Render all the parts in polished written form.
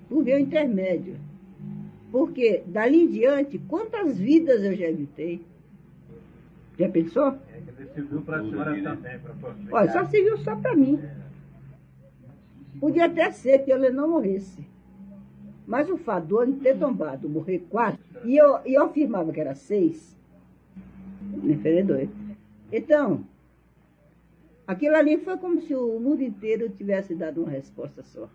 por meu intermédio. Porque, dali em diante, quantas vidas eu já evitei? Já pensou? É que ele serviu para a senhora também, para a família. Olha, só serviu só para mim. Podia até ser que ele não morresse. Mas o fato de ter tombado, morrer 4, e eu afirmava que era 6, me enferedou. Então, aquilo ali foi como se o mundo inteiro tivesse dado uma resposta só.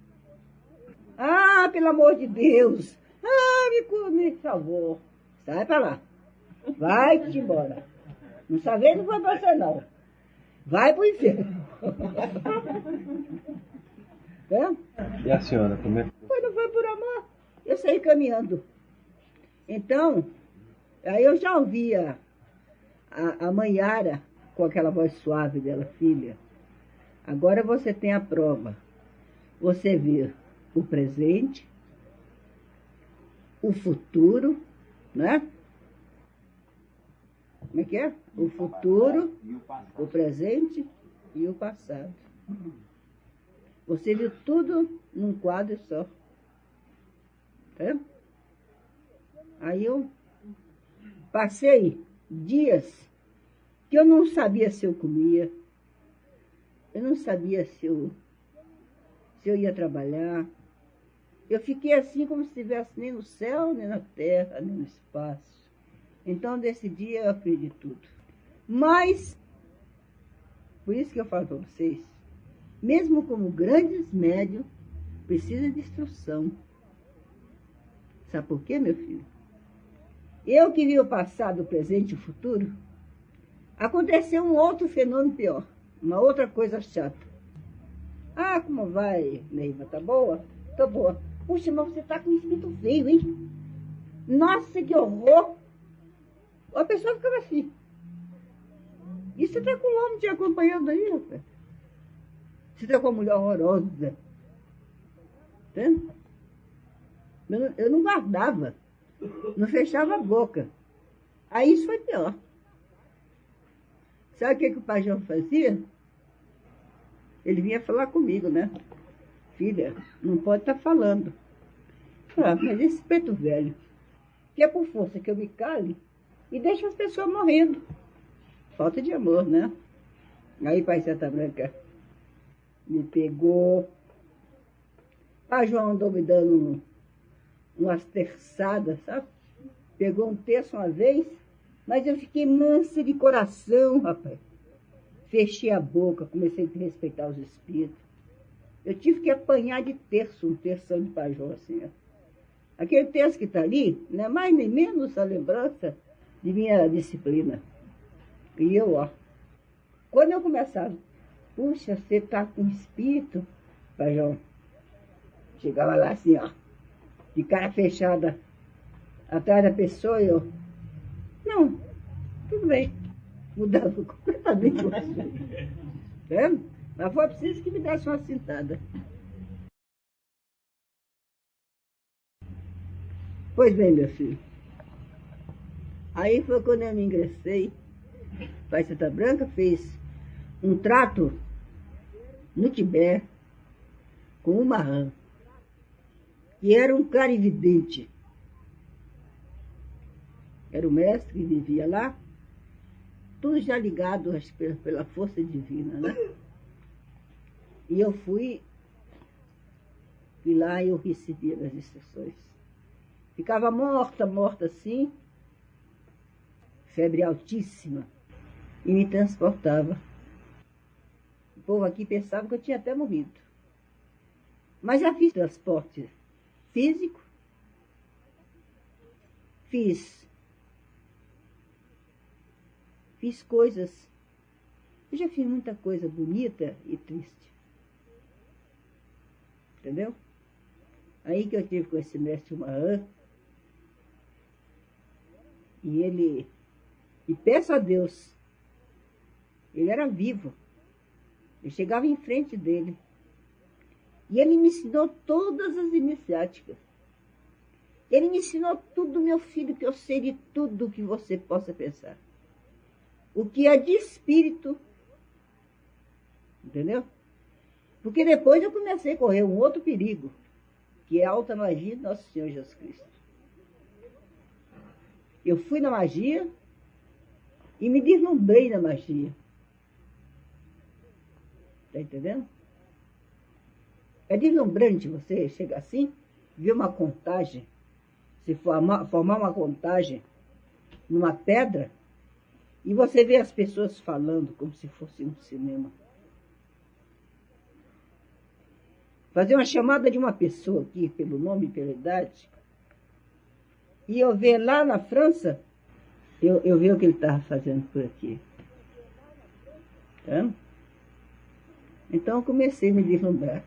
Ah, pelo amor de Deus! Ah, me salvou. Sai pra lá. Vai-te embora. Não sabendo não foi pra você, não. Vai pro inferno. É? E a senhora, como é que Não foi por amor. Eu saí caminhando. Então, aí eu já ouvia a mãe Yara com aquela voz suave dela, filha. Agora você tem a prova. Você vê o presente, o futuro, né? Como é que é? O futuro, o presente e o passado. Você viu tudo num quadro só. Tá? Aí eu passei dias que eu não sabia se eu comia, eu não sabia se eu ia trabalhar. Eu fiquei assim como se estivesse nem no céu, nem na terra, nem no espaço. Então, desse dia eu aprendi tudo. Mas, por isso que eu falo para vocês, mesmo como grandes médios, precisa de instrução. Sabe por quê, meu filho? Eu que vi o passado, o presente e o futuro, aconteceu um outro fenômeno pior, uma outra coisa chata. Ah, como vai, Neiva? Tá boa? Tô boa. Puxa, mas você tá com um espírito feio, hein? Nossa, que horror! A pessoa ficava assim. E você tá com um homem te acompanhando aí, rapaz? Você tá com uma mulher horrorosa. Entende? Eu não guardava. Não fechava a boca. Aí isso foi pior. Sabe o que o Pai João fazia? Ele vinha falar comigo, né? Filha, não pode estar falando. Ah, mas esse preto velho, que é por força que eu me cale e deixa as pessoas morrendo. Falta de amor, né? Aí Pai Santa Branca me pegou. Pai João andou me dando umas terçadas, sabe? Pegou um terço uma vez, mas eu fiquei mansa de coração, rapaz. Fechei a boca, comecei a respeitar os espíritos. Eu tive que apanhar de terço, um terção de pajó, assim, ó. Aquele terço que está ali, não é mais nem menos a lembrança de minha disciplina. E eu, ó, quando eu começava, puxa, você está com espírito, pajó, chegava lá assim, ó, de cara fechada, atrás da pessoa, e eu, não, tudo bem, mudava completamente o assunto. Tá? Mas foi preciso que me desse uma cintada. Pois bem, meu filho. Aí foi quando eu me ingressei. Pai Santa Branca fez um trato no Tibete com uma rã, que era um clarividente. Era o mestre que vivia lá, tudo já ligado pela força divina, né? E eu fui, e lá eu recebia as instruções. Ficava morta assim, febre altíssima, e me transportava. O povo aqui pensava que eu tinha até morrido. Mas já fiz transporte físico, fiz coisas, eu já fiz muita coisa bonita e triste. Entendeu? Aí que eu tive com esse mestre Mahan, e peço a Deus, ele era vivo, eu chegava em frente dele, e ele me ensinou todas as iniciáticas. Ele me ensinou tudo, meu filho, que eu sei de tudo que você possa pensar. O que é de espírito, entendeu? Porque depois eu comecei a correr um outro perigo, que é a alta magia de Nosso Senhor Jesus Cristo. Eu fui na magia e me deslumbrei na magia. Está entendendo? É deslumbrante você chegar assim, ver uma contagem, se formar uma contagem numa pedra, e você vê as pessoas falando como se fosse um cinema. Fazer uma chamada de uma pessoa aqui, pelo nome e pela idade, e eu ver lá na França, eu ver o que ele estava fazendo por aqui. Tá? Então eu comecei a me deslumbrar.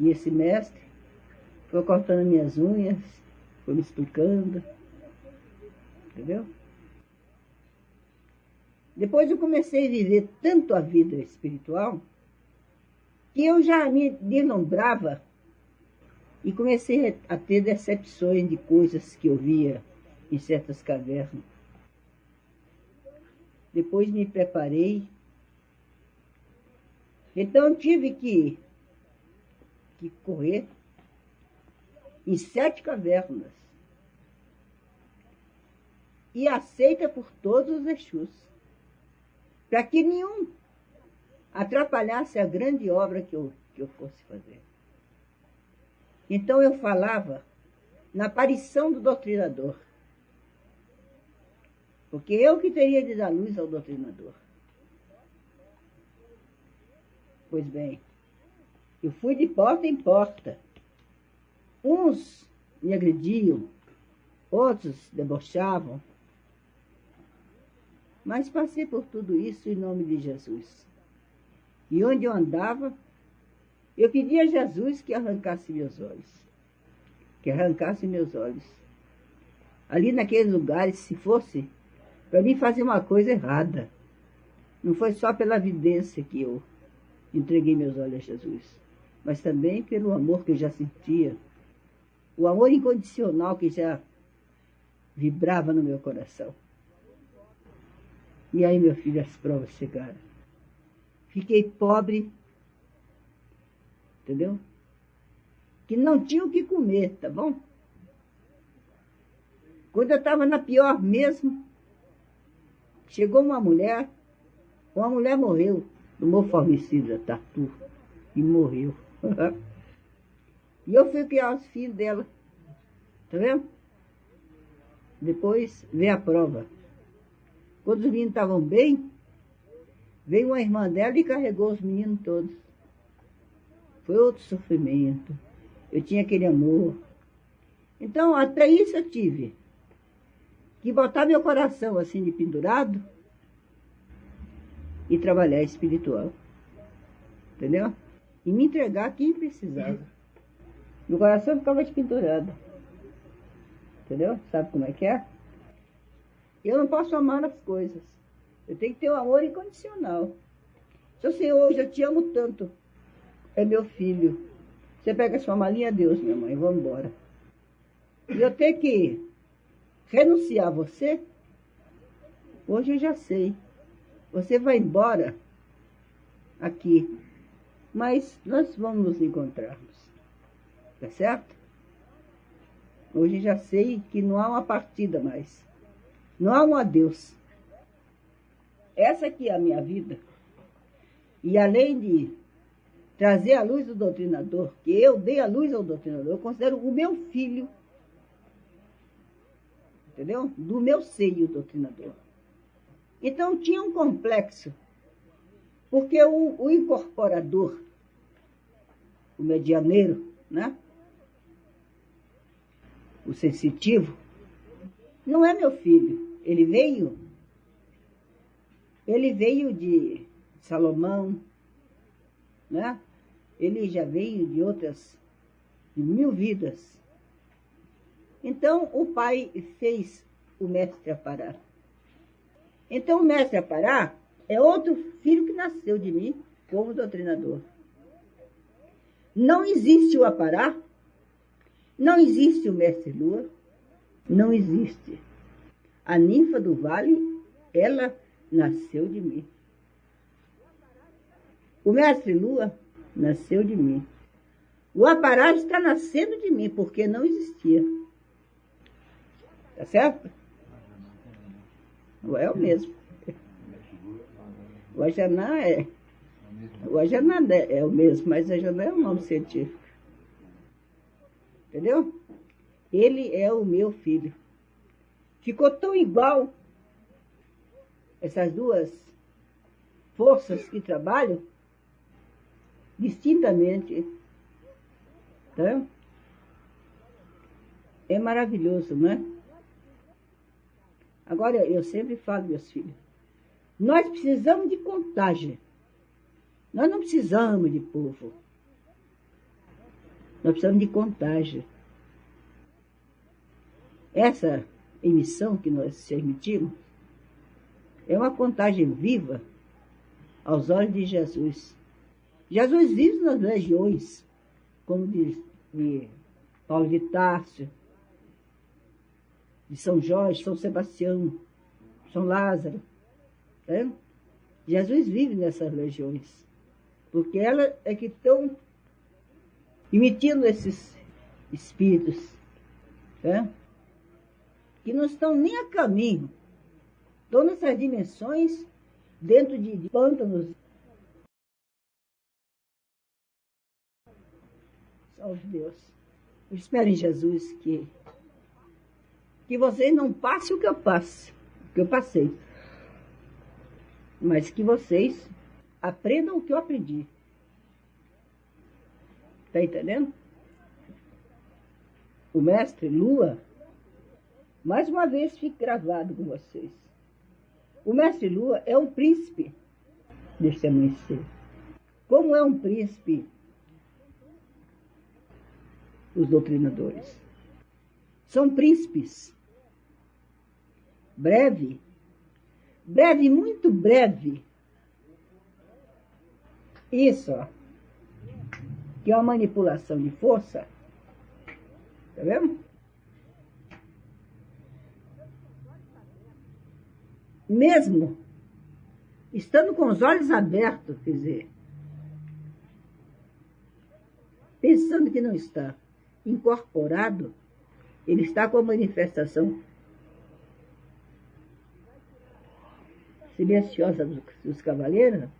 E esse mestre foi cortando minhas unhas, foi me explicando. Entendeu? Depois eu comecei a viver tanto a vida espiritual que eu já me deslumbrava e comecei a ter decepções de coisas que eu via em certas cavernas. Depois me preparei. Então eu tive que correr em 7 cavernas. E aceita por todos os Exus, para que nenhum atrapalhasse a grande obra que eu fosse fazer. Então eu falava na aparição do doutrinador, porque eu que teria de dar luz ao doutrinador. Pois bem, eu fui de porta em porta. Uns me agrediam, outros debochavam, mas passei por tudo isso em nome de Jesus. E onde eu andava, eu pedia a Jesus que arrancasse meus olhos. Que arrancasse meus olhos. Ali naqueles lugares, se fosse para mim fazer uma coisa errada. Não foi só pela evidência que eu entreguei meus olhos a Jesus, mas também pelo amor que eu já sentia. O amor incondicional que já vibrava no meu coração. E aí, meu filho, as provas chegaram. Fiquei pobre, entendeu? Que não tinha o que comer, tá bom? Quando eu estava na pior mesmo, chegou uma mulher morreu, tomou formicida, tatu, e morreu. E eu fui criar os filhos dela, tá vendo? Depois veio a prova. Quando os meninos estavam bem, veio uma irmã dela e carregou os meninos todos. Foi outro sofrimento. Eu tinha aquele amor. Então, até isso eu tive que botar meu coração assim de pendurado e trabalhar espiritual. Entendeu? E me entregar a quem precisava. Meu coração ficava pendurado. Entendeu? Sabe como é que é? Eu não posso amar as coisas. Eu tenho que ter um amor incondicional. Seu Senhor, hoje eu te amo tanto. É meu filho. Você pega a sua malinha, Deus, minha mãe, vamos embora. E eu tenho que renunciar a você? Hoje eu já sei. Você vai embora aqui. Mas nós vamos nos encontrarmos. Tá certo? Hoje já sei que não há uma partida mais. Não há um adeus. Essa aqui é a minha vida. E além de trazer a luz do doutrinador, que eu dei a luz ao doutrinador, eu considero o meu filho, entendeu? Do meu seio, o doutrinador. Então tinha um complexo, porque o incorporador, o medianeiro, né? O sensitivo, não é meu filho. Ele veio de Salomão, né? Ele já veio de outras, de 1000 vidas. Então, o pai fez o mestre aparar. Então, o mestre aparar é outro filho que nasceu de mim como doutrinador. Não existe o aparar, não existe o mestre Lua, não existe. A ninfa do vale, ela nasceu de mim. O mestre Lua nasceu de mim. O aparelho está nascendo de mim, porque não existia. Tá certo? É o mesmo. O Ajaná é o mesmo, mas Ajaná é um nome científico. Entendeu? Ele é o meu filho. Ficou tão igual essas duas forças que trabalham distintamente. Tá? É maravilhoso, não é? Agora, eu sempre falo, meus filhos, nós precisamos de contagem. Nós não precisamos de povo. Nós precisamos de contagem. Essa emissão que nós emitimos é uma contagem viva aos olhos de Jesus. Jesus vive nas legiões, como diz de Paulo de Tarso, de São Jorge, São Sebastião, São Lázaro. Né? Jesus vive nessas legiões, porque elas é que estão emitindo esses espíritos, né? Que não estão nem a caminho, estão nessas dimensões, dentro de pântanos. Salve Deus. Eu espero em Jesus que vocês não passem o que eu passo, o que eu passei, mas que vocês aprendam o que eu aprendi. Está entendendo? O mestre Lua, mais uma vez fique gravado com vocês. O mestre Lua é um príncipe deste amanhecer. Como é um príncipe os doutrinadores? São príncipes. Breve, muito breve. Isso, ó, que é uma manipulação de força. Tá vendo? Mesmo estando com os olhos abertos, quer dizer, pensando que não está incorporado, ele está com a manifestação silenciosa dos cavaleiros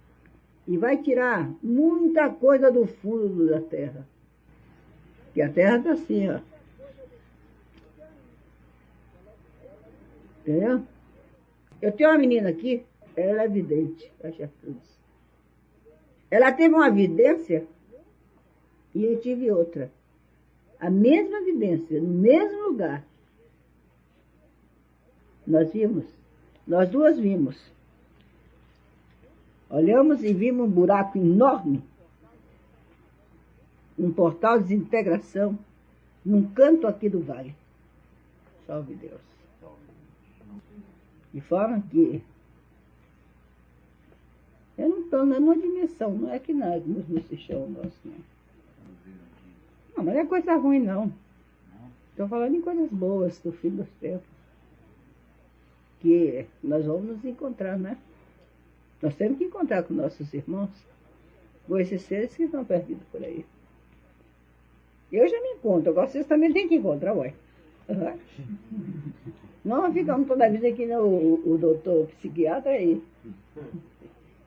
e vai tirar muita coisa do fundo da terra. Que a terra está assim, ó. Entendeu? Eu tenho uma menina aqui, ela é vidente, a Gertrudes. Ela teve uma vidência e eu tive outra. A mesma vidência, no mesmo lugar. Nós duas vimos. Olhamos e vimos um buraco enorme, um portal de desintegração, num canto aqui do vale. Salve Deus. De forma que eu não estou numa dimensão, não é que nós nesse chão nosso, não. Não, mas não é coisa ruim, não. Estou falando em coisas boas do fim dos tempos. Que nós vamos nos encontrar, né? Nós temos que encontrar com nossos irmãos, com esses seres que estão perdidos por aí. Eu já me encontro, agora vocês também têm que encontrar, ué. Não ficamos toda a vida aqui, né, o doutor psiquiatra aí.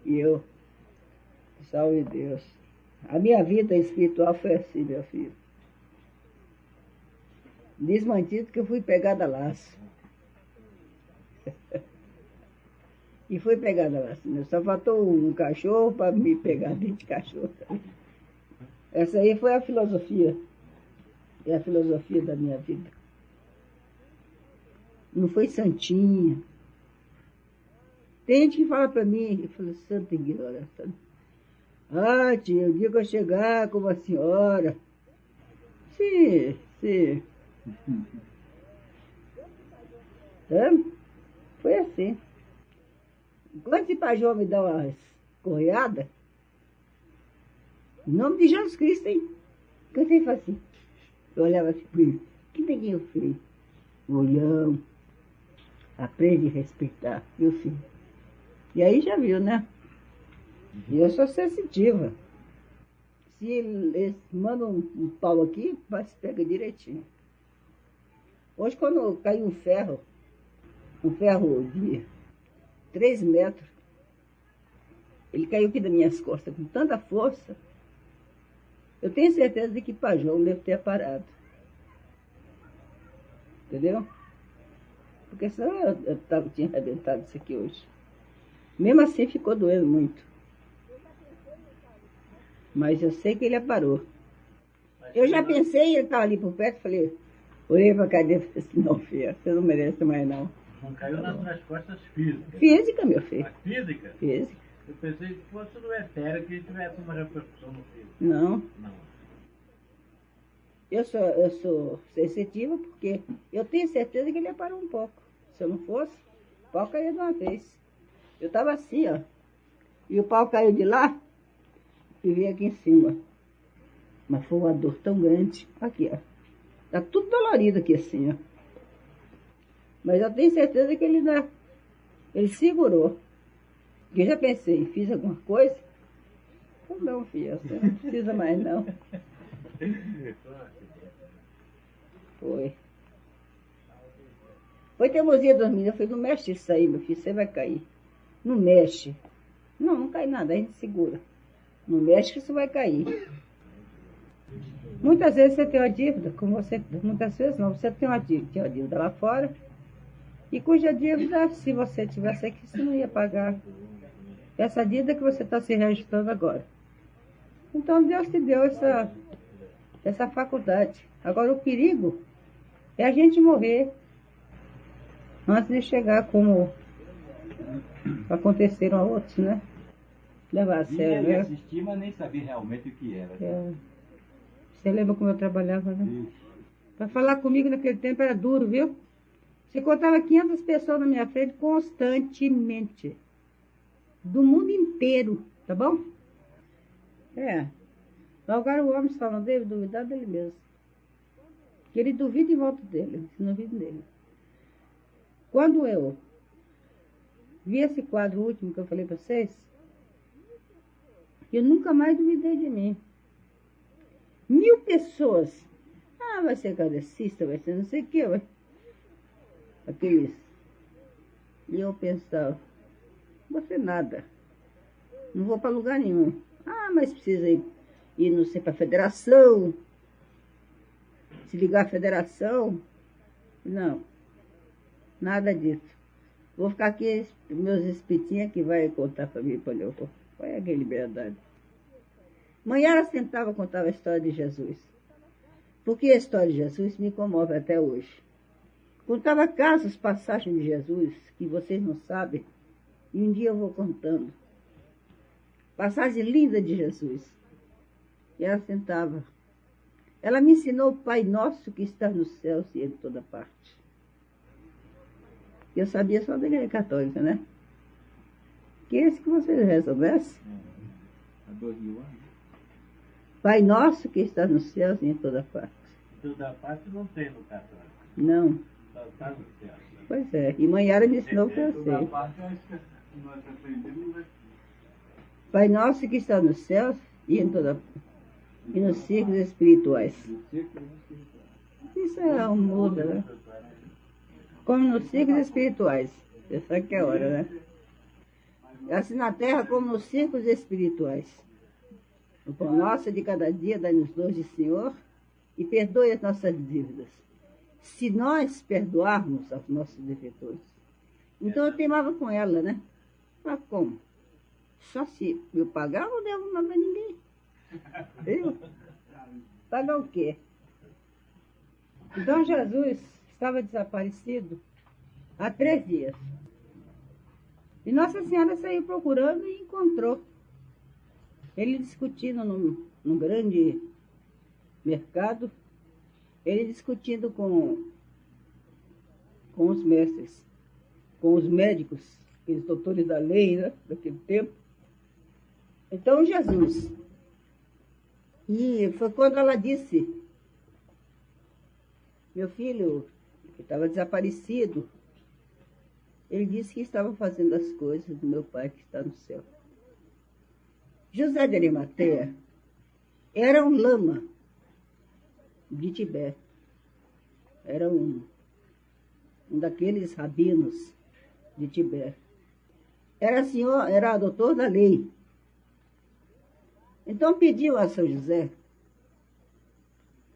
E eu, salve Deus. A minha vida espiritual foi assim, meu filho. Desmantido que eu fui pegada a laço. E fui pegada a laço. Só faltou um cachorro para me pegar dentro de cachorro. Essa aí foi a filosofia. É a filosofia da minha vida. Não foi santinha. Tem gente que fala para mim, eu falo, santa ignorância. Ah, tia, o dia que eu chegar como a senhora. Sim, sim. Foi assim. Quando esse pajó me dá uma correada, em nome de Jesus Cristo, hein? Cantei e falei assim. Eu olhava assim, que neguinho feio. Olhão. Aprende a respeitar, viu, filho? E aí já viu, né? E eu sou sensitiva. Se eles mandam um pau aqui, mas pega direitinho. Hoje, quando caiu um ferro de 3 metros, ele caiu aqui das minhas costas com tanta força, eu tenho certeza de que Pajão deve ter parado. Entendeu? Porque senão eu tinha arrebentado isso aqui hoje. Mesmo assim ficou doendo muito. Mas eu sei que ele aparou. Eu já pensei, ele estava ali por perto, falei, olhei para a cadeira e falei assim, não, filha, você não merece mais não. Não caiu nas costas físicas. Física, meu filho. A física? Física. Eu pensei que fosse no etéreo que tivesse uma repercussão no físico. Não. Não. Eu sou sensitiva porque eu tenho certeza que ele parou um pouco. Se eu não fosse, o pau caía de uma vez. Eu estava assim, ó. E o pau caiu de lá e veio aqui em cima. Mas foi uma dor tão grande. Aqui, ó. Tá tudo dolorido aqui assim, ó. Mas eu tenho certeza que ele segurou. Eu já pensei, fiz alguma coisa? Não, filha, você não precisa mais não. Foi. Foi teimosia dos meninos. Eu falei, não mexe isso aí, meu filho, você vai cair. Não mexe. Não, não cai nada, a gente segura. Não mexe que você vai cair. Muitas vezes você tem uma dívida, como você, muitas vezes não, você tem uma dívida lá fora, e cuja dívida, se você tivesse aqui, você não ia pagar. Essa dívida que você está se reajustando agora. Então Deus te deu essa faculdade. Agora o perigo é a gente morrer antes de chegar como aconteceram a outros, né? Levar a sério, nem né? assistir, mas nem sabia realmente o que era. É. Você lembra como eu trabalhava, né? Para falar comigo naquele tempo era duro, viu? Você contava 500 pessoas na minha frente constantemente. Do mundo inteiro, tá bom? É. Agora o homem só não deve duvidar dele mesmo. Que ele duvida em volta dele, se não duvida dele. Quando eu vi esse quadro último que eu falei para vocês, eu nunca mais duvidei de mim. 1000 pessoas. Ah, vai ser kardecista, vai ser não sei o que, vai. Aqueles. E eu pensava, não vou ser nada. Não vou para lugar nenhum. Ah, mas precisa ir não sei, para a federação. Se ligar à federação. Não. Nada disso. Vou ficar aqui, meus espetinhos que vai contar para mim quando eu vou. Qual é a liberdade? Manhã sentava e contava a história de Jesus. Porque a história de Jesus me comove até hoje. Contava casos, passagens de Jesus, que vocês não sabem, e um dia eu vou contando. Passagem linda de Jesus. E ela sentava. Ela me ensinou o Pai Nosso que está nos céus e em toda parte. Eu sabia só da igreja católica, né? Que é esse que vocês rezam, né? Há 2000 anos. Pai Nosso que está nos céus e em toda parte. Toda parte não tem no católico. Não. Só está no céu. Pois é. E Manhara me ensinou o que eu sei. parte eu acho que nós aprendemos aqui. Pai Nosso que está nos céus e em toda e nos círculos espirituais. Isso é um muda, né? Como nos círculos espirituais. Você sabe que é hora, né? Assim na terra como nos círculos espirituais. O pão nosso de cada dia dá-nos hoje, Senhor, e perdoe as nossas dívidas. Se nós perdoarmos aos nossos devedores. Então eu teimava com ela, né? Mas como? Só se eu pagar, não devo nada a ninguém. Viu? Pagar o quê? Então Jesus estava desaparecido há 3 dias. E Nossa Senhora saiu procurando e encontrou. Ele discutindo num grande mercado, ele discutindo com os mestres, com os médicos, aqueles doutores da lei, né, daquele tempo. Então Jesus. E foi quando ela disse, meu filho, que estava desaparecido, ele disse que estava fazendo as coisas do meu Pai que está no céu. José de Arimateia era um lama de Tibete. Era um daqueles rabinos de Tibete. Era doutor da lei. Então pediu a São José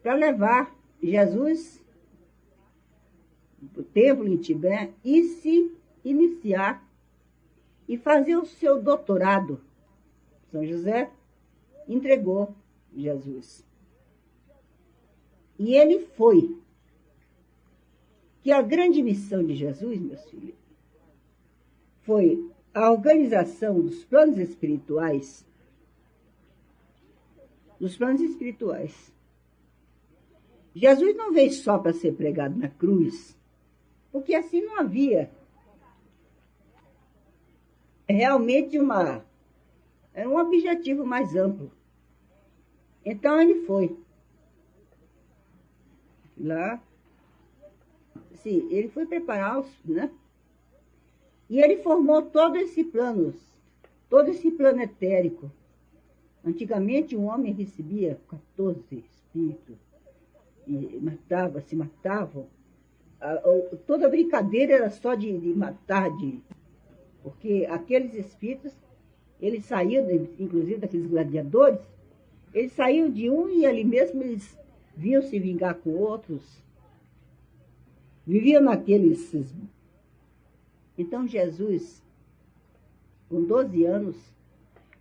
para levar Jesus para o templo em Tibete e se iniciar e fazer o seu doutorado. São José entregou Jesus. E ele foi. Que a grande missão de Jesus, meus filhos, foi a organização dos planos espirituais. Dos planos espirituais. Jesus não veio só para ser pregado na cruz, porque assim não havia realmente era um objetivo mais amplo. Então ele foi lá, sim, ele foi preparar né? E ele formou todo esse plano etérico. Antigamente um homem recebia 14 espíritos e se matavam. Toda brincadeira era só de matar, porque aqueles espíritos, eles saíam, inclusive daqueles gladiadores, eles saíam de um e ali mesmo eles vinham se vingar com outros. Viviam naqueles... Então Jesus, com 12 anos,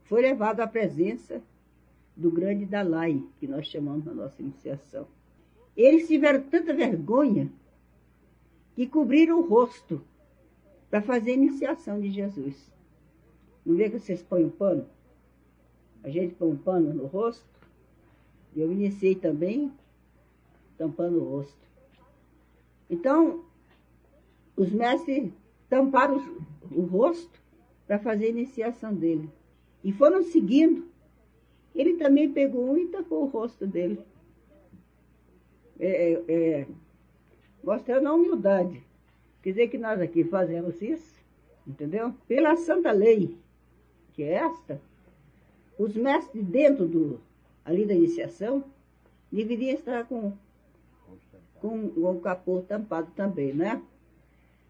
foi levado à presença do grande Dalai, que nós chamamos na nossa iniciação. Eles tiveram tanta vergonha que cobriram o rosto para fazer a iniciação de Jesus. Não vê que vocês põem um pano? A gente põe um pano no rosto. Eu iniciei também tampando o rosto. Então, os mestres tamparam o rosto para fazer a iniciação dele. E foram seguindo. Ele também pegou um e tampou o rosto dele. Mostrando a humildade. Quer dizer que nós aqui fazemos isso, entendeu? Pela santa lei, que é esta, os mestres dentro ali da iniciação deveriam estar com o capô tampado também, né?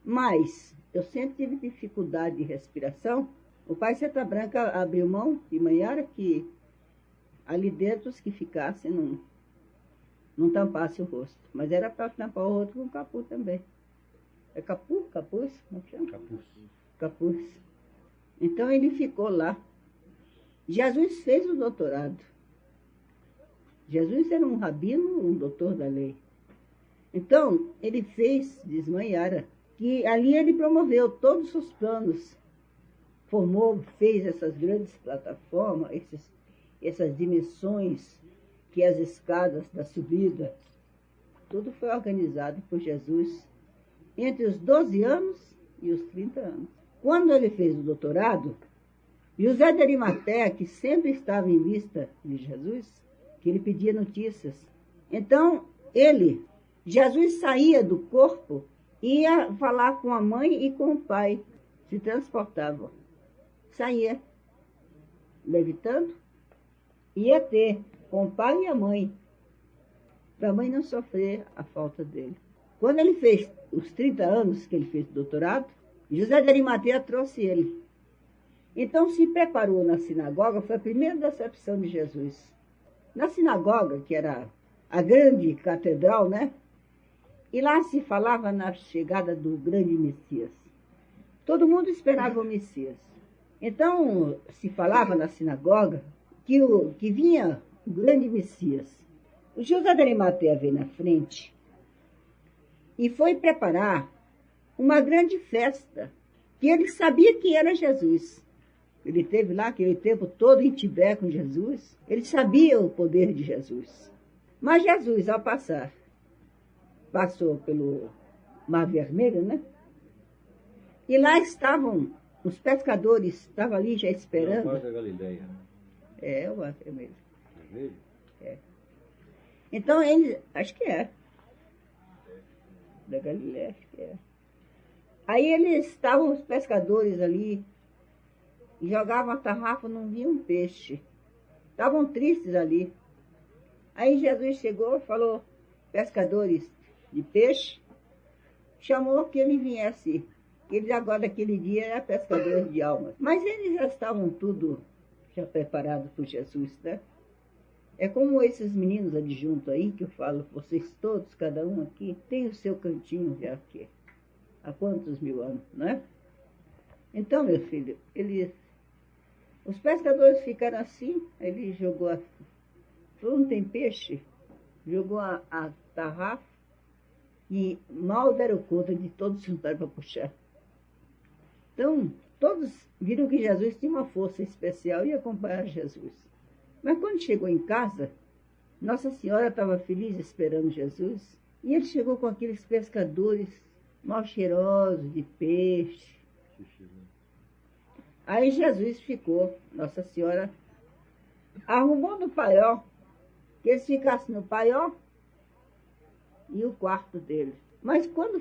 Mas eu sempre tive dificuldade de respiração. O pai Seta Branca abriu mão de Manhara que ali dentro os que ficassem não tampasse o rosto. Mas era para tampar o rosto com capuz também. É capuz? Capuz? Como chama? Capuz. Capuz. Então ele ficou lá. Jesus fez o doutorado. Jesus era um rabino, um doutor da lei. Então, ele fez, diz Manhara, que ali ele promoveu todos os planos, fez essas grandes plataformas, essas dimensões, que as escadas da subida, tudo foi organizado por Jesus entre os 12 anos e os 30 anos. Quando ele fez o doutorado, José de Arimateia, que sempre estava em vista de Jesus, que ele pedia notícias. Então, Jesus saía do corpo e ia falar com a mãe e com o pai, se transportava. Saía, levitando, ia ter com o pai e a mãe, para a mãe não sofrer a falta dele. Quando ele fez os 30 anos que ele fez o doutorado, José de Arimateia trouxe ele. Então se preparou na sinagoga, foi a primeira decepção de Jesus. Na sinagoga, que era a grande catedral, né? E lá se falava na chegada do grande Messias. Todo mundo esperava o Messias. Então se falava na sinagoga que vinha o grande Messias. O José de Arimateia veio na frente e foi preparar uma grande festa, que ele sabia que era Jesus. Ele esteve lá aquele tempo todo em Tibete com Jesus. Ele sabia o poder de Jesus. Mas Jesus, ao passou pelo Mar Vermelho, né? E lá estavam os pescadores, estavam ali já esperando. É o Mar da Galileia, né? É, o Mar Vermelho. Vermelho? É. Então ele, acho que é. Da Galileia, acho que é. Aí eles estavam, os pescadores ali, e jogavam a tarrafa, não viam um peixe. Estavam tristes ali. Aí Jesus chegou, falou, pescadores de peixe, chamou que ele viesse. Eles agora, daquele dia, eram pescadores de almas. Mas eles já estavam tudo já preparados por Jesus, né? É como esses meninos adjuntos aí, que eu falo, vocês todos, cada um aqui, tem o seu cantinho já aqui. Há quantos mil anos, né? Então, meu filho, os pescadores ficaram assim, ele jogou, falou, não tem peixe, jogou a tarrafa e mal deram conta de todos juntarem para puxar. Então, todos viram que Jesus tinha uma força especial e acompanharam Jesus. Mas quando chegou em casa, Nossa Senhora estava feliz esperando Jesus e ele chegou com aqueles pescadores mal cheirosos de peixe. Aí Jesus ficou, Nossa Senhora arrumou no paiol, que eles ficassem no paiol e o quarto deles. Mas quando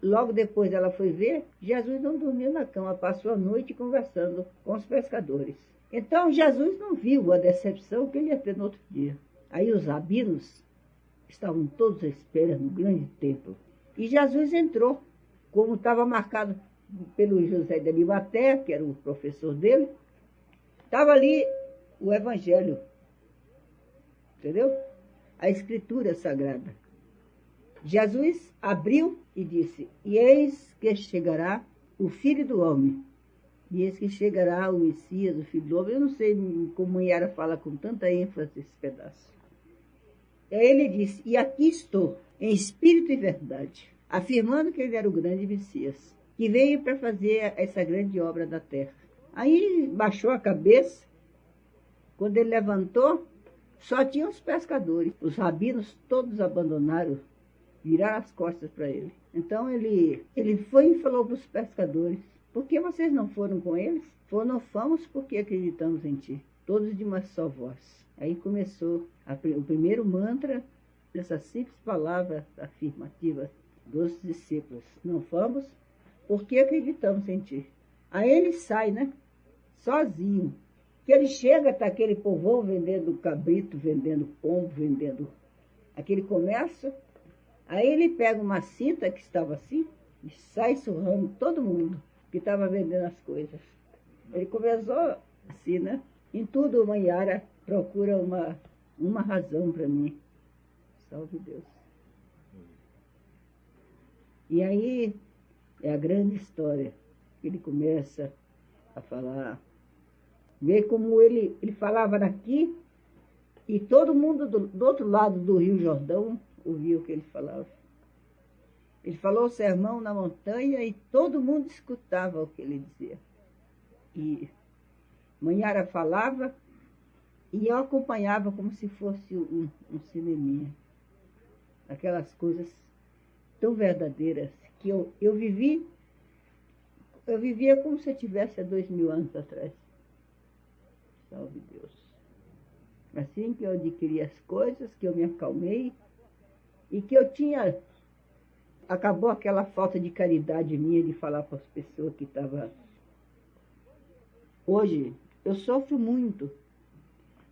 logo depois ela foi ver, Jesus não dormiu na cama, passou a noite conversando com os pescadores. Então Jesus não viu a decepção que ele ia ter no outro dia. Aí os rabinos estavam todos à espera no grande templo. E Jesus entrou, como estava marcado pelo José de Arimateia, que era o professor dele, estava ali o Evangelho, entendeu? A Escritura Sagrada. Jesus abriu e disse, e eis que chegará o Filho do Homem, e eis que chegará o Messias, o Filho do Homem. Eu não sei como Yara fala com tanta ênfase esse pedaço. Aí ele disse, e aqui estou, em espírito e verdade, afirmando que ele era o grande Messias, que veio para fazer essa grande obra da terra. Aí baixou a cabeça, quando ele levantou, só tinha os pescadores. Os rabinos todos abandonaram, viraram as costas para ele. Então ele foi e falou para os pescadores, por que vocês não foram com eles? Não fomos porque acreditamos em ti, todos de uma só voz. Aí começou o primeiro mantra, dessa simples palavra afirmativa dos discípulos. Não fomos porque acreditamos em ti. Aí ele sai, né? Sozinho. Que ele chega, tá aquele povão vendendo cabrito, vendendo pombo, vendendo aquele comércio. Aí ele pega uma cinta que estava assim e sai surrando todo mundo que estava vendendo as coisas. Ele começou assim, né? Em tudo, uma Yara procura uma razão para mim. Salve Deus. E aí é a grande história. Ele começa a falar. Vê como ele falava daqui e todo mundo do outro lado do Rio Jordão ouvia o que ele falava. Ele falou o sermão na montanha e todo mundo escutava o que ele dizia. E Manhara falava e eu acompanhava como se fosse um cineminha. Aquelas coisas tão verdadeiras que eu vivia como se eu tivesse há 2000 anos atrás. Salve Deus. Assim que eu adquiri as coisas, que eu me acalmei e que eu tinha... Acabou aquela falta de caridade minha de falar para as pessoas que estavam... Hoje, eu sofro muito.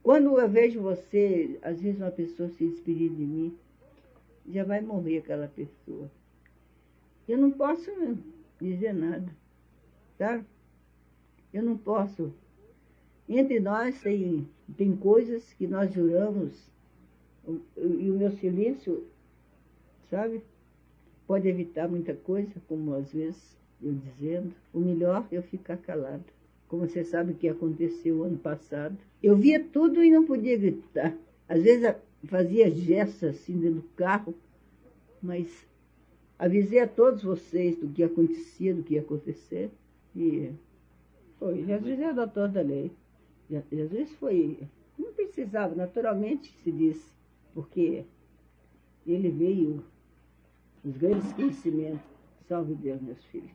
Quando eu vejo você, às vezes uma pessoa se despedir de mim, já vai morrer aquela pessoa. Eu não posso dizer nada, sabe? Eu não posso. Entre nós tem coisas que nós juramos, e o meu silêncio, sabe? Pode evitar muita coisa, como às vezes eu dizendo. O melhor é eu ficar calado. Como você sabe o que aconteceu ano passado. Eu via tudo e não podia gritar. Às vezes fazia gestos assim dentro do carro, mas avisei a todos vocês do que acontecia, do que ia acontecer. E foi. Jesus é o doutor da lei. Jesus foi... Não precisava, naturalmente se diz, porque ele veio... Os grandes conhecimentos. Salve Deus, meus filhos.